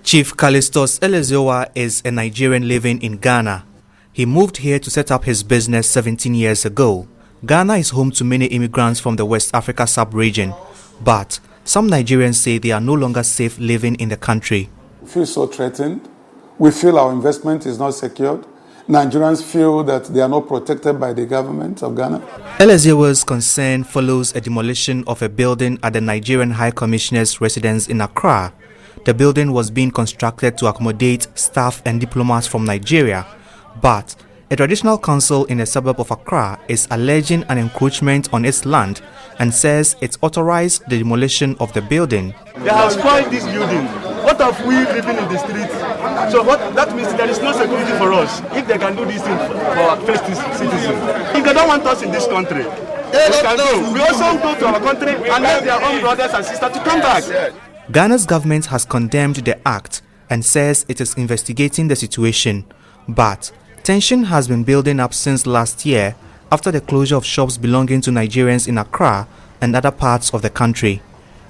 Chief Callistus Elezeowa is a Nigerian living in Ghana. He moved here to set up his business 17 years ago. Ghana is home to many immigrants from the West Africa sub-region, but some Nigerians say they are no longer safe living in the country. We feel so threatened. We feel our investment is not secured. Nigerians feel that they are not protected by the government of Ghana. Elezeowa's concern follows a demolition of a building at the Nigerian High Commissioner's residence in Accra. The building was being constructed to accommodate staff and diplomats from Nigeria, but a traditional council in a suburb of Accra is alleging an encroachment on its land and says it authorized the demolition of the building. They have spoiled this building. What have we living in the streets? So what that means, there is no security for us if they can do this thing for our first citizens. If they don't want us in this country, we can go. We also go to our country and let their own brothers and sisters to come back. Ghana's government has condemned the act and says it is investigating the situation. But tension has been building up since last year after the closure of shops belonging to Nigerians in Accra and other parts of the country.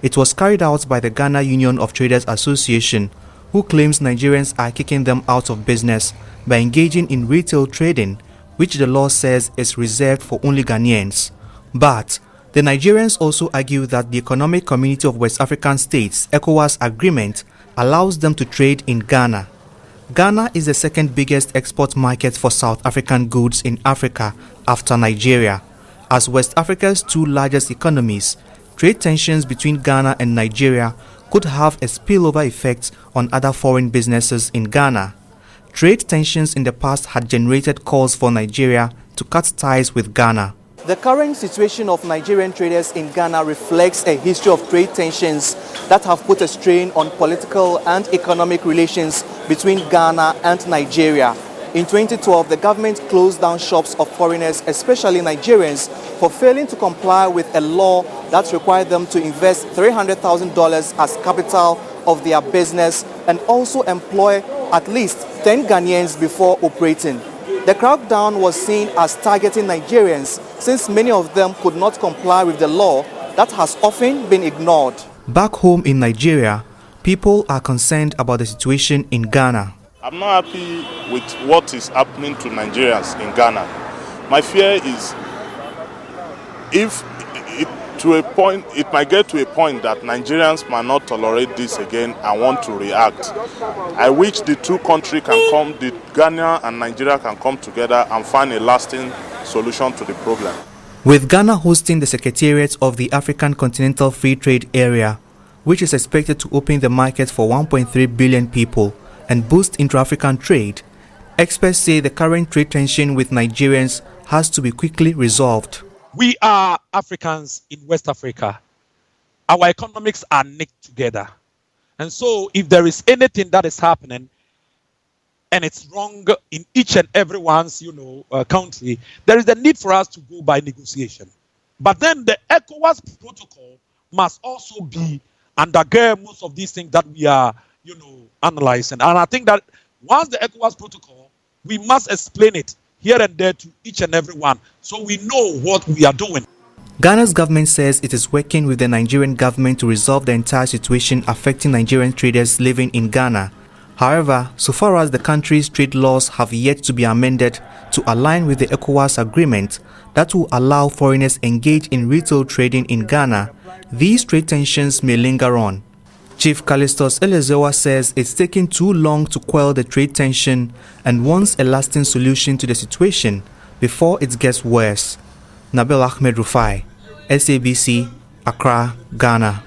It was carried out by the Ghana Union of Traders Association, who claims Nigerians are kicking them out of business by engaging in retail trading, which the law says is reserved for only Ghanaians. But the Nigerians also argue that the Economic Community of West African States (ECOWAS) agreement allows them to trade in Ghana. Ghana is the second biggest export market for South African goods in Africa after Nigeria. As West Africa's two largest economies, trade tensions between Ghana and Nigeria could have a spillover effect on other foreign businesses in Ghana. Trade tensions in the past had generated calls for Nigeria to cut ties with Ghana. The current situation of Nigerian traders in Ghana reflects a history of trade tensions that have put a strain on political and economic relations between Ghana and Nigeria. In 2012, the government closed down shops of foreigners, especially Nigerians, for failing to comply with a law that required them to invest $300,000 as capital of their business and also employ at least 10 Ghanaians before operating. The crackdown was seen as targeting Nigerians since many of them could not comply with the law that has often been ignored. Back home in Nigeria, people are concerned about the situation in Ghana. I'm not happy with what is happening to Nigerians in Ghana. My fear is it might get to a point that Nigerians might not tolerate this again and want to react. I wish the two countries can come, the Ghana and Nigeria can come together and find a lasting solution to the problem. With Ghana hosting the Secretariat of the African Continental Free Trade Area, which is expected to open the market for 1.3 billion people and boost intra-African trade, experts say the current trade tension with Nigerians has to be quickly resolved. We are Africans in West Africa. Our economics are knit together. And so if there is anything that is happening and it's wrong in each and everyone's, country, there is a need for us to go by negotiation. But then the ECOWAS protocol must also be undergird most of these things that we are, analyzing. And I think that once the ECOWAS protocol, we must explain it here and there to each and every one, so we know what we are doing. Ghana's government says it is working with the Nigerian government to resolve the entire situation affecting Nigerian traders living in Ghana. However, so far as the country's trade laws have yet to be amended to align with the ECOWAS agreement that will allow foreigners engage in retail trading in Ghana, these trade tensions may linger on. Chief Callistus Elezeowa says it's taking too long to quell the trade tension and wants a lasting solution to the situation before it gets worse. Nabil Ahmed Rufai, SABC, Accra, Ghana.